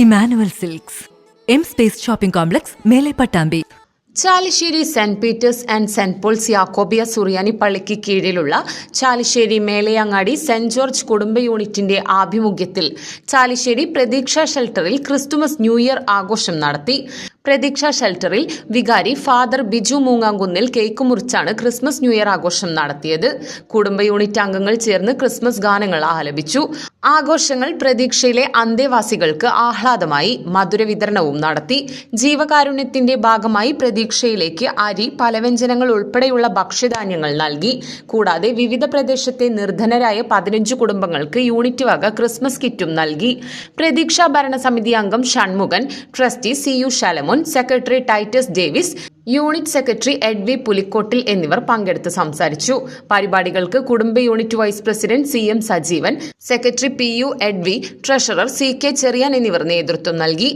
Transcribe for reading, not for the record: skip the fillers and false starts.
Emmanuel Silks, M Space shopping complex, മേലെ Pattambi. Chalissery Saint Peter's and Saint Paul's യാക്കോബിയ സുറിയാനി പള്ളിക്ക് കീഴിലുള്ള ചാലിശ്ശേരി മേലയങ്ങാടി സെന്റ് ജോർജ് കുടുംബ യൂണിറ്റിന്റെ ആഭിമുഖ്യത്തിൽ ചാലിശ്ശേരി പ്രതീക്ഷ ഷെൽട്ടറിൽ ക്രിസ്തുമസ് ന്യൂ ഇയർ ആഘോഷം നടത്തി. പ്രതീക്ഷ ഷെൽട്ടറിൽ വികാരി ഫാദർ ബിജു മൂങ്ങാങ്കുന്നിൽ കേക്ക് മുറിച്ചാണ് ക്രിസ്മസ് ന്യൂ ഇയർ ആഘോഷം നടത്തിയത്. കുടുംബ യൂണിറ്റ് അംഗങ്ങൾ ചേർന്ന് ക്രിസ്മസ് ഗാനങ്ങൾ ആലപിച്ചു. ആഘോഷങ്ങൾ പ്രതീക്ഷയിലെ അന്തേവാസികൾക്ക് ആഹ്ലാദമായി. മധുര വിതരണവും നടത്തി. ജീവകാരുണ്യത്തിന്റെ ഭാഗമായി പ്രതീക്ഷയിലേക്ക് അരി, പലവ്യഞ്ജനങ്ങൾ ഉൾപ്പെടെയുള്ള ഭക്ഷ്യധാന്യങ്ങൾ നൽകി. കൂടാതെ വിവിധ പ്രദേശത്തെ നിർധനരായ 15 കുടുംബങ്ങൾക്ക് യൂണിറ്റ് വക ക്രിസ്മസ് കിറ്റും നൽകി. പ്രതീക്ഷ ഭരണസമിതി അംഗം Shanmukhan, trustee CU Shalamon, secretary Titus Davis, unit secretary Edvi Pulikkottil എന്നിവർ പങ്കെടുത്ത് സംസാരിച്ചു. പരിപാടികൾക്ക് കുടുംബ unit vice president CM Sajeevan, secretary PU Edvi, treasurer CK Cherian എന്നിവർ നേതൃത്വം നൽകി.